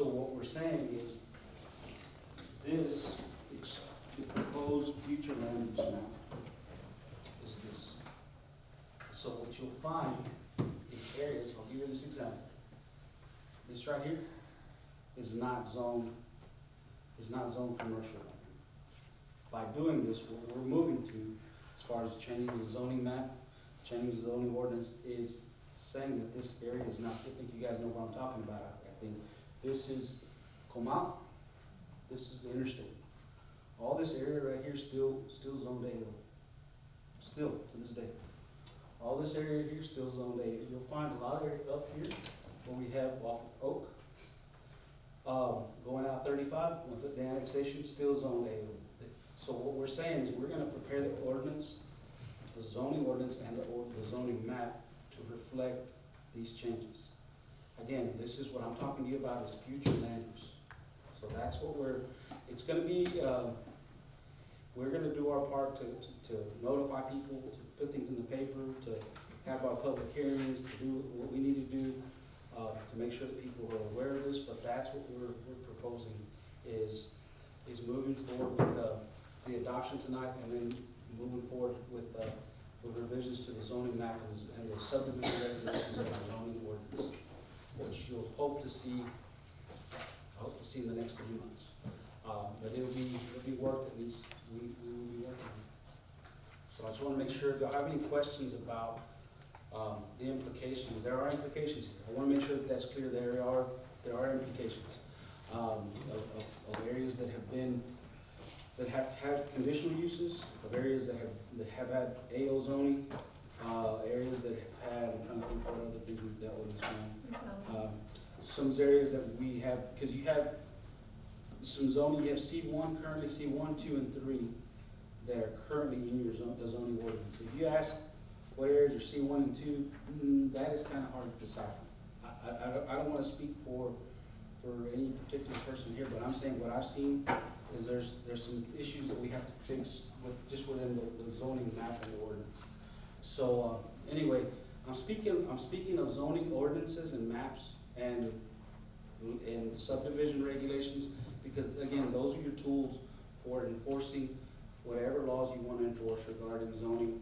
So what we're saying is, this, is the proposed future land use map is this. So what you'll find is areas, I'll give you this example. This right here is not zoned commercial. By doing this, what we're moving to, as far as changing the zoning map, changing the zoning ordinance, is saying that this area is not, I think you guys know what I'm talking about. I think this is Comal, this is the interstate. All this area right here still zoned A, still to this day. All this area here still zoned A. You'll find a lot of area up here where we have off of Oak, going out 35 with the annexation still zoned A. So what we're saying is we're gonna prepare the ordinance, the zoning ordinance and the zoning map to reflect these changes. Again, this is what I'm talking to you about is future land use. So that's what it's gonna be, we're gonna do our part to notify people, to put things in the paper, to have our public hearings, to do what we need to do, to make sure that people are aware of this, but that's what we're proposing is moving forward with, the adoption tonight and then moving forward with revisions to the zoning map and the subdivision regulations of our zoning ordinance, which you'll hope to see in the next 3 months. But it'll be work that we will be working on. So I just want to make sure, if y'all have any questions about the implications, there are implications here. I want to make sure that that's clear. There are implications of areas that have had conditional uses, of areas that have had AO zoning, areas that have had, I'm trying to think what other things we've dealt with this one. Some areas that we have, because you have some zoning, you have C1 currently, C1, 2, and 3 that are currently in your the zoning ordinance. If you ask what areas are C1 and 2, that is kind of hard to decipher. I don't want to speak for any particular person here, but I'm saying what I've seen is there's some issues that we have to fix within the zoning map and the ordinance. So anyway, I'm speaking of zoning ordinances and maps and subdivision regulations, because again, those are your tools for enforcing whatever laws you want to enforce regarding zoning,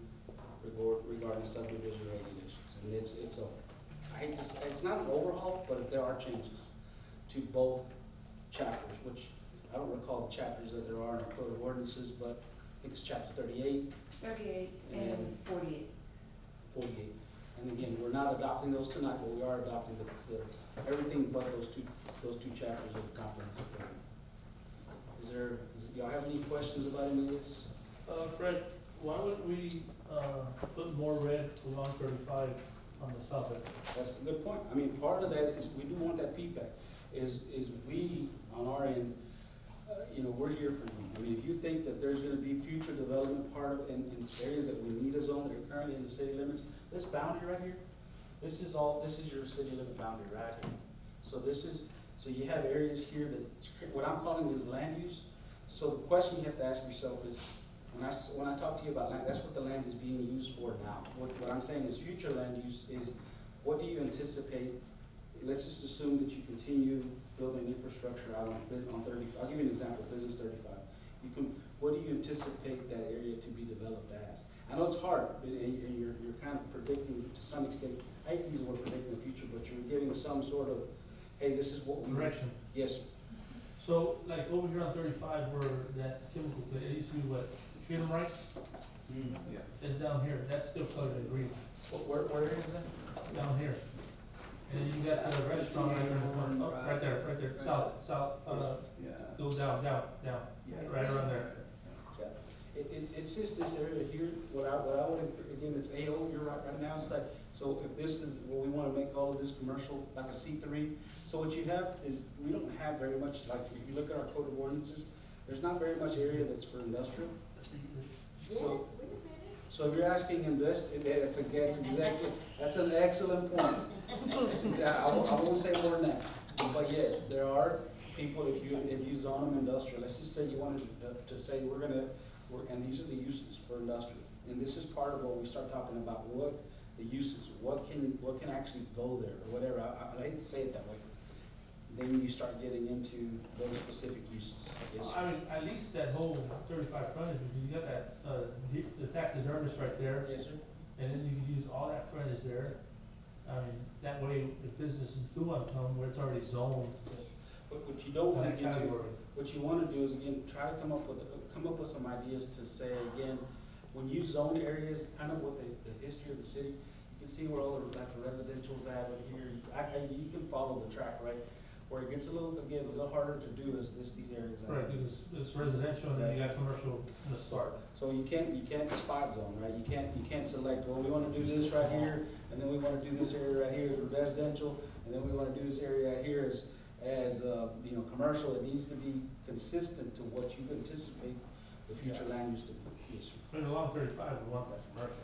regarding subdivision regulations. And it's not an overhaul, but there are changes to both chapters, which I don't recall the chapters that there are in our code of ordinances, but I think it's chapter 38. 38 and 48. 48. And again, we're not adopting those tonight, but we are adopting everything but those two chapters of the comprehensive plan. Do y'all have any questions about any of this? Fred, why would we put more red along 35 on the south end? That's a good point. I mean, part of that is we do want that feedback. Is we on our end, we're here for you. I mean, if you think that there's going to be future development in areas that we need a zone that are currently in the city limits, this boundary right here, this is your city limit boundary right here. So you have areas here that what I'm calling is land use. So the question you have to ask yourself is, when I talk to you about land, that's what the land is being used for now. What I'm saying is future land use is, what do you anticipate? Let's just assume that you continue building infrastructure out on 30. I'll give you an example, business 35. What do you anticipate that area to be developed as? I know it's hard, and you're kind of predicting to some extent. I hate to use the word predicting the future, but you're giving some sort of, hey, this is what we Direction. Yes, sir. So, like over here on 35, where that chemical plant, it used to be what, Freedom Right? Yeah. It's down here. That's still colored in green. Where is that? Down here. And then you got the restaurant right there in the corner. Oh, right there, south, Yeah. go down, Yeah. right around there. Yeah. It's just this area here, what I would, again, it's AO, you're right now, it's like, so if this is, what we wanna make all of this commercial, like a C3, so what you have is, we don't have very much, like, if you look at our code of ordinances, there's not very much area that's for industrial. So if you're asking that's an excellent point. I won't say more than that, but yes, there are people, if you zone them industrial, let's just say you wanted to say and these are the uses for industrial. And this is part of what we start talking about, what the uses, what can actually go there, or whatever, I hate to say it that way. then you start getting into those specific uses. Yes, sir. I mean, at least that whole 35 frontage, because you got that, the taxidermist right there, Yes, sir. and then you can use all that frontage there. I mean, that way, if businesses do want to come, where it's already zoned, But what you don't in wanna that get to, category. what you wanna do is, again, try to come up with some ideas to say, again, when you zone areas, kind of what the history of the city, you can see where all the, like, the residential's at right here. You can follow the track, right? Where it gets a little harder to do is these areas. Right, because it's residential, and then you got commercial in the start. So you can't spot zone, right? You can't select, well, we wanna do this right here, and then we wanna do this area right here as residential, and then we wanna do this area right here as commercial. It needs to be consistent to what you anticipate the future land use to be. Yes, sir. In along 35, we want that commercial.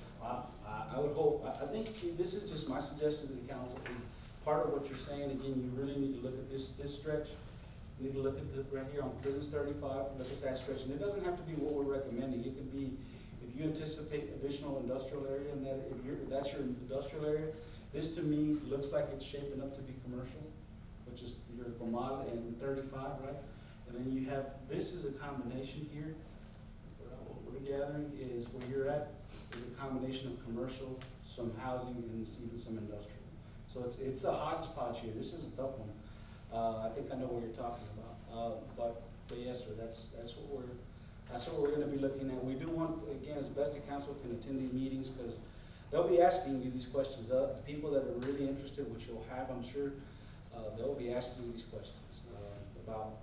I would hope, I think this is just my suggestion to the council, is part of what you're saying, again, you really need to look at this stretch. You need to look at right here on Business 35, look at that stretch, and it doesn't have to be what we're recommending, it could be, if you anticipate additional industrial area, and that, if that's your industrial area, this to me looks like it's shaping up to be commercial, which is your Comal and 35, right? And then you have, this is a combination here, what we're gathering is where you're at, is a combination of commercial, some housing, and even some industrial. So it's a hodgepodge here, this is a tough one. I think I know what you're talking about, but yes, sir, that's what we're gonna be looking at. We do want, again, as best the council can attend these meetings, because they'll be asking you these questions. The people that are really interested, which you'll have, I'm sure, they'll be asking you these questions, about,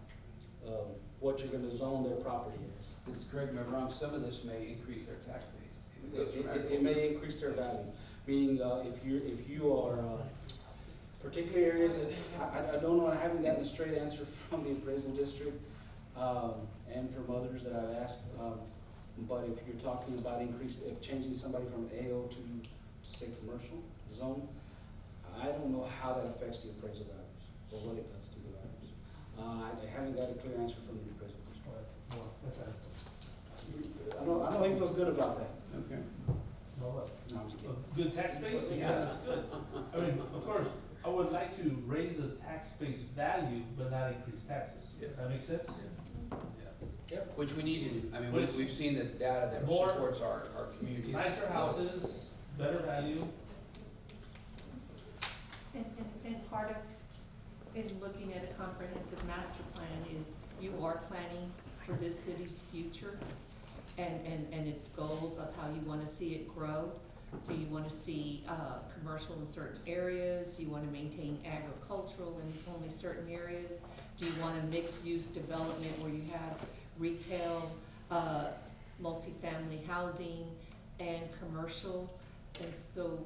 what you're gonna zone their property as. Because correct me if I'm wrong, some of this may increase their tax base. If it goes from It may increase their value, meaning, if you are, particular areas that, I don't know, I haven't gotten a straight answer from the appraisal district, and from others that I've asked, but if you're talking about if changing somebody from AO to say commercial zone, I don't know how that affects the appraisal values, or what it does to the values. I haven't got a clear answer from the appraisal district. I know he feels good about that. Okay. Well, No, I'm just kidding. a good tax base, Yeah. yeah, that's good. I mean, of course, I would like to raise the tax base value, but not increase taxes. Yeah. Does that make sense? Yep. Which we need to do. I mean, Which- we've seen the data that More- supports our community. Nicer houses, better value. And part of, in looking at a comprehensive master plan is you are planning for this city's future and its goals of how you wanna see it grow. Do you wanna see, commercial in certain areas? Do you wanna maintain agricultural in only certain areas? Do you want a mixed-use development where you have retail, multifamily housing and commercial? And so,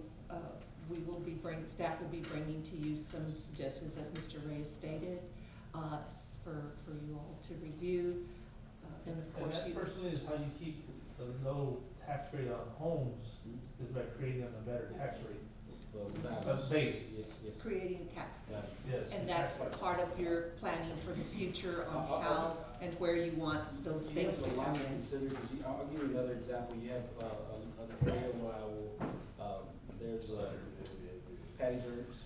staff will be bringing to you some suggestions, as Mr. Reyes stated, for you all to review. And of And course, that you, personally is how you keep the low tax rate on homes, is by creating a better tax rate. Well, the A values. base, Yes. creating tax base. yes. And that's part of your planning for the future on how and where you want those You things have to a lot come to in. consider, 'cause I'll give you another example, you have, an area where I will, there's, Patty's Herbs.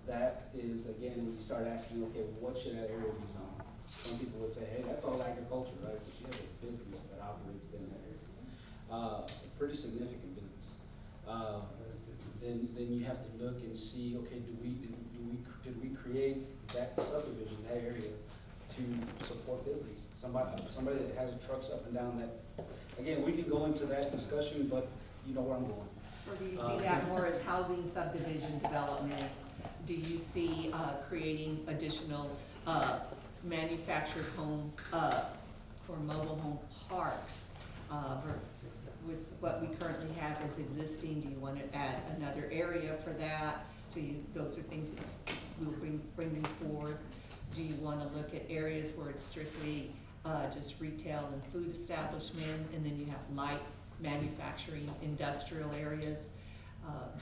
That is, again, when you start asking, okay, what should that area be zoned? Some people would say, hey, that's all agriculture, right, but you have a business that operates in that area, a pretty significant business. Then you have to look and see, okay, did we create that subdivision, that area to support business? Somebody that has trucks up and down that, again, we can go into that discussion, but you know where I'm going. Or do you see that more as housing subdivision developments? Do you see, creating additional, manufactured home, or mobile home parks, with what we currently have as existing? Do you want to add another area for that? So those are things we'll bring forward. Do you want to look at areas where it's strictly, just retail and food establishment, and then you have light manufacturing, industrial areas?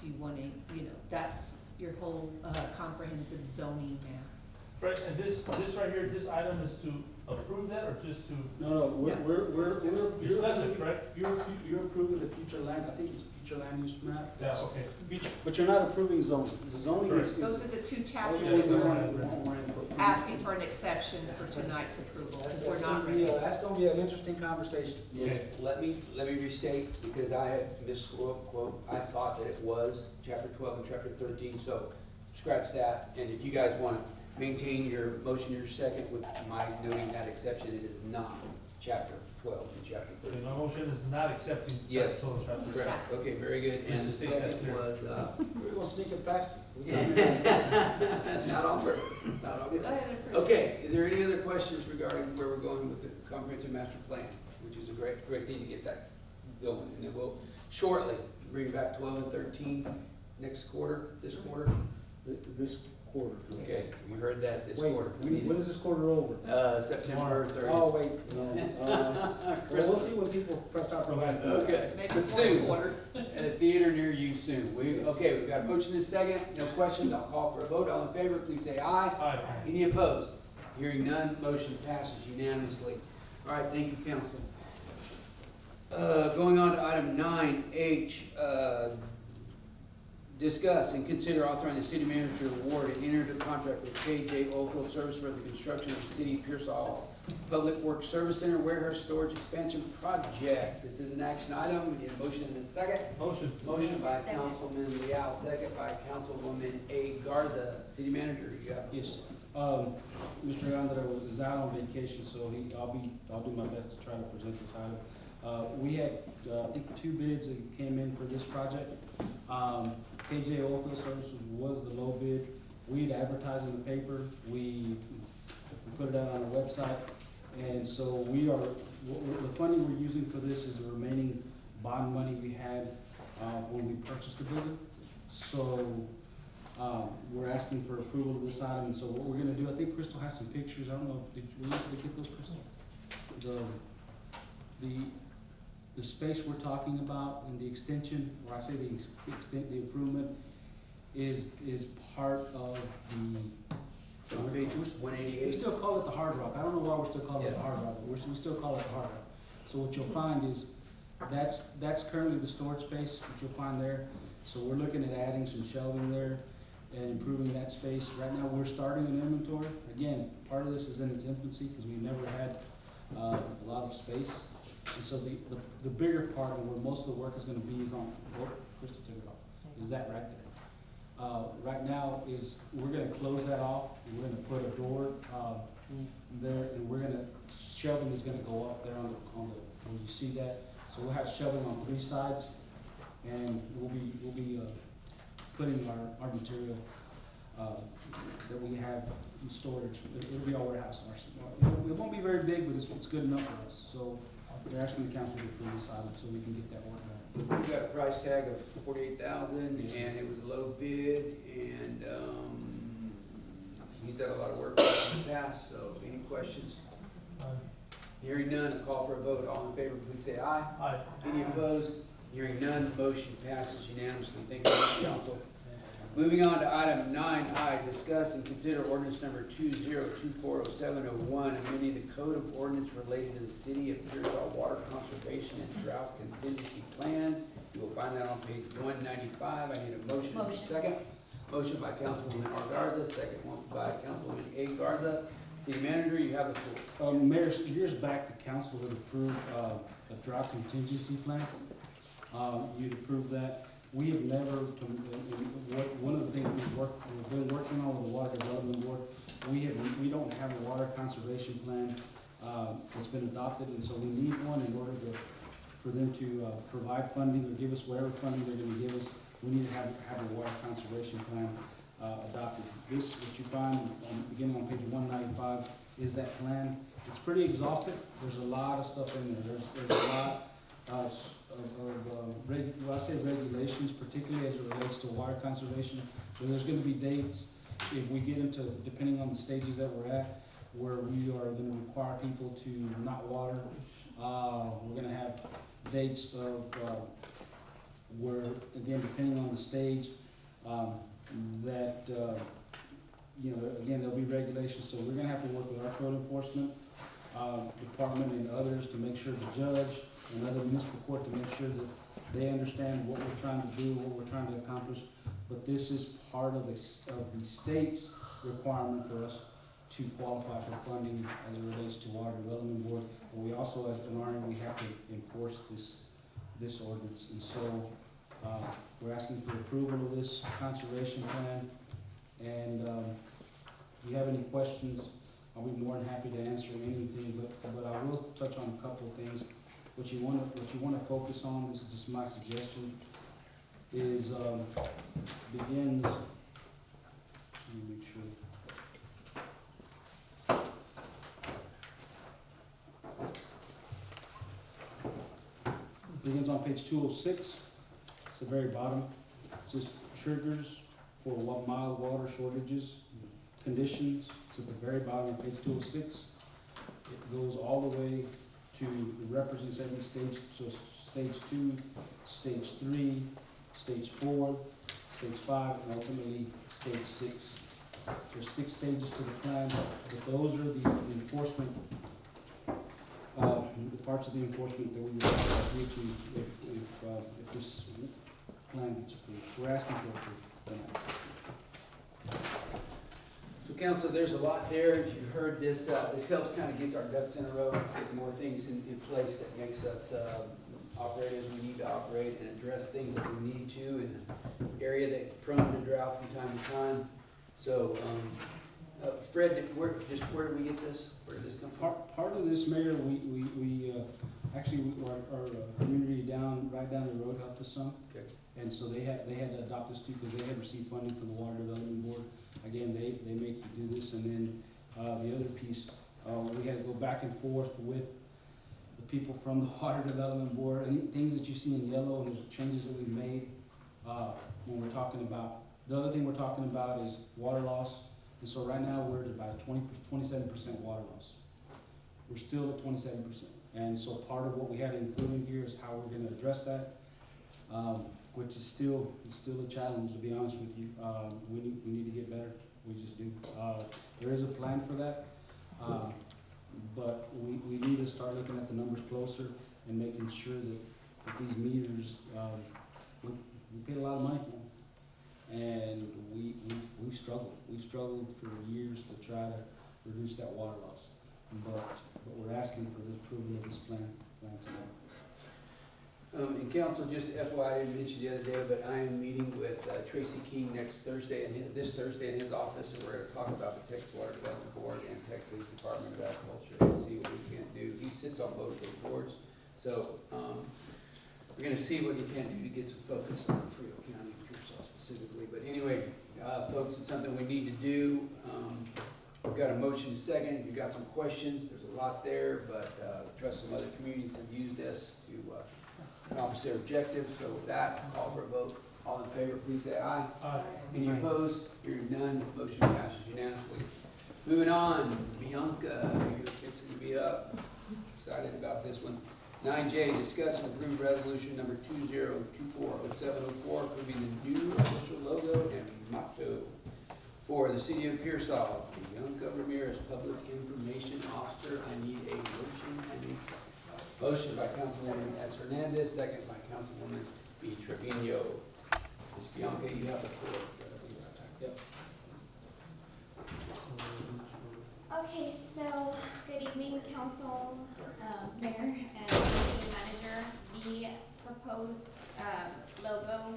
Do you want to, that's your whole, comprehensive zoning map. Right, and this right here, this item is to approve that, or just to, No, Yeah. it's less, right? You're approving the future land, I think it's future land use map. Yeah, okay. But you're not approving zoning. The zoning is. Those are the two chapters Those are that the we're ones that want more input. asking for an exception for tonight's approval, because we're not ready. That's gonna be an interesting conversation. Okay. Let me restate, because I had misquote, I thought that it was chapter 12 and chapter 13, so scratch that. And if you guys want to maintain your motion, your second, with my noting that exception, it is not chapter 12 and chapter Okay, 13. my motion is not accepting Yes. that sole chapter. Correct, okay, very good. And the Just to make that second clear. was, We're gonna sneak it past you. not on purpose, not on Go purpose. ahead and approve. Okay, is there any other questions regarding where we're going with the comprehensive master plan, which is a great thing to get that going, and then we'll shortly bring back 12 and 13 next quarter, this quarter. This quarter. Okay, you heard that, this Wait, quarter. when is this quarter over? September 30th. Oh, wait, no. Well, we'll see when people press out. Okay, Maybe but fourth soon, quarter. at a theater near you soon. Okay, we've got a motion and a second, no questions, I'll call for a vote, all in favor, please say aye. Aye. Any opposed? Hearing none, motion passes unanimously. All right, thank you, council. Going on to item 9H, discuss and consider authorizing the city manager to award and enter into contract with KJ Oilfield Service for the construction of the city of Pearsall Public Works Service Center Warehouse Storage Expansion Project. This is an action item, we need a motion and a second. Motion. Motion by Councilman Leal, second by Councilwoman A. Garza. City manager, you got it. Yes, Mr. Yandere is out on vacation, so I'll do my best to try to present this item. We had, I think, 2 bids that came in for this project. KJ Oilfield Services was the low bid. We'd advertised in the paper, we put it out on our website, and so the funding we're using for this is the remaining bond money we had, when we purchased the building. So, we're asking for approval of this item, and so what we're gonna do, I think Crystal has some pictures, I don't know, were you able to get those, Crystal? The space we're talking about and the extension, or I say the extent, the improvement, is part of the. On page We 188. still call it the Hard Rock, I don't know why we're still calling it the Yeah. Hard Rock, but we still call it the Hard Rock. So what you'll find is, that's currently the storage space, which you'll find there. So we're looking at adding some shelving there and improving that space. Right now, we're starting an inventory. Again, part of this is in its infancy, because we've never had, a lot of space. And so the bigger part and where most of the work is gonna be is on, Crystal took it off, is that right there. Right now is, we're gonna close that off, and we're gonna put a door, there, and shelving is gonna go up there on the, where you see that. So we'll have shelving on 3 sides, and we'll be putting our material, that we have in storage. It'll be our warehouse. It won't be very big, but it's good enough for us. So we're asking the council to approve this item so we can get that work done. We got a price tag of $48,000, Yes, sir. and it was a low bid, and, he's done a lot of work in the past, so any questions? Aye. Hearing none, a call for a vote, all in favor, please say aye. Aye. Any opposed? Hearing none, motion passes unanimously. Thank you, council. Moving on to item 9I, discuss and consider ordinance number 20240701, amending the code of ordinance related to the city of Pearsall Water Conservation and Drought Contingency Plan. You will find that on page 195. I need a motion and a second. Motion by Councilwoman R. Garza, second one by Councilwoman A. Garza. City manager, you have the floor. Mayor, years back, the council had approved, a drought contingency plan. You'd approved that. We have never, one of the things we've been working on with the Water Development Board, we don't have a water conservation plan, that's been adopted, and so we need one in order for them to, provide funding or give us whatever funding they're gonna give us. We need to have a water conservation plan, adopted. This, what you find, beginning on page 195, is that plan. It's pretty exhaustive. There's a lot of stuff in there. There's a lot, I say regulations, particularly as it relates to water conservation. So there's gonna be dates, if we get into, depending on the stages that we're at, where we are gonna require people to not water. We're gonna have dates of, where, again, depending on the stage, that you know, again, there'll be regulations, so we're gonna have to work with our code enforcement, department and others to make sure the judge and other municipal court to make sure that they understand what we're trying to do, what we're trying to accomplish. But this is part of the state's requirement for us to qualify for funding as it relates to Water Development Board. And we also, as an RN, we have to enforce this ordinance. And so, we're asking for approval of this conservation plan. And, if you have any questions, I'll be more than happy to answer anything, but I will touch on a couple of things. What you wanna focus on, this is just my suggestion, is, begins, let me make sure. Begins on page 206, it's the very bottom. It says triggers for mild water shortages, conditions, it's at the very bottom of page 206. It goes all the way to, it represents every stage, so stage 2, stage 3, stage 4, stage 5, and ultimately stage 6. There's 6 stages to the plan, but those are the enforcement, the parts of the enforcement that we would agree to if this plan gets approved. We're asking for approval. So council, there's a lot there. As you heard, this helps kind of get our ducks in a row, get more things in place that makes us operate as we need to operate and address things that we need to in an area that's prone to drought from time to time. So, Fred, where did we get this? Where did this come from? Part of this, Mayor, we actually, our community right down the road helped us some. Okay. And so they had to adopt this too, because they had received funding from the Water Development Board. Again, they make you do this, and then, the other piece, we had to go back and forth with the people from the Water Development Board, and things that you see in yellow, and there's changes that we've made, when we're talking about, the other thing we're talking about is water loss. And so right now, we're at about 27% water loss. We're still at 27%. And so part of what we had included here is how we're gonna address that, which is still a challenge, to be honest with you. We need to get better, we just do. There is a plan for that, but we need to start looking at the numbers closer and making sure that these meters, we pay a lot of money for them. And we've struggled for years to try to reduce that water loss. But we're asking for the approval of this plan tonight. And council, just FYI, I didn't mention the other day, but I am meeting with Tracy King next Thursday, and this Thursday in his office, and we're gonna talk about the Texas Water Development Board and Texas Department of Agriculture and see what we can do. He sits on both those boards, so, we're gonna see what he can do to get some focus on Frio County, Pearsall specifically. But anyway, folks, it's something we need to do. We've got a motion to second. If you've got some questions, there's a lot there, but trust some other communities have used this to accomplish their objectives. So with that, call for a vote. All in favor, please say aye. Aye. Any opposed? Hearing none, motion passes unanimously. Moving on, Bianca, it's gonna be up. Excited about this one. 9J, discuss and approve resolution number 2024-0704, approving the new official logo and motto for the city of Pearsall. Bianca Ramirez, Public Information Officer. I need a motion and a second. Motion by Councilwoman S. Hernandez, second by Councilwoman B. Trevino. Ms. Bianca, you have the floor. Yep. Okay, so, good evening, council, mayor, and city manager. The proposed, logo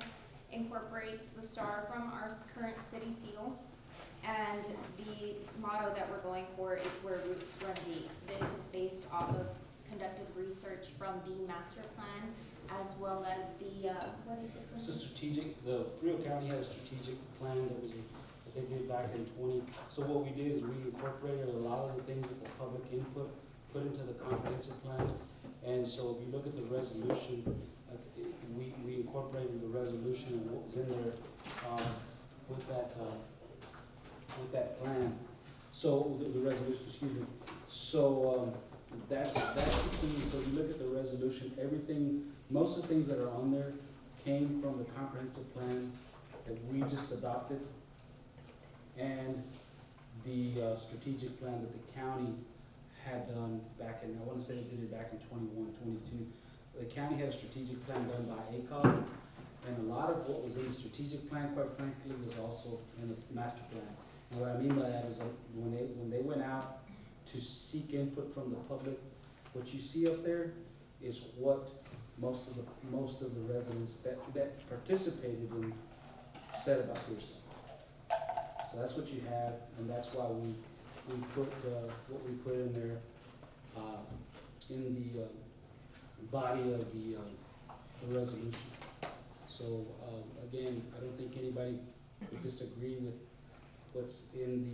incorporates the star from our current city seal. And the motto that we're going for is "Where Roots Run Deep." This is based off of conducted research from the master plan, as well as the, what is it? It's a strategic, the Frio County had a strategic plan that they did back in 20. So what we did is we incorporated a lot of the things that the public input put into the comprehensive plan. And so if you look at the resolution, we incorporated the resolution and what was in there, with that plan. So the resolution, excuse me. So, that's the key. So if you look at the resolution, most of the things that are on there came from the comprehensive plan that we just adopted. And the strategic plan that the county had done back in, I wanna say they did it back in 21, 22. The county had a strategic plan done by ACOG, and a lot of what was in the strategic plan, quite frankly, was also in the master plan. And what I mean by that is that when they went out to seek input from the public, what you see up there is what most of the residents that participated in said about yourself. So that's what you have, and that's why we put, what we put in there, in the, body of the resolution. So, again, I don't think anybody would disagree with what's in the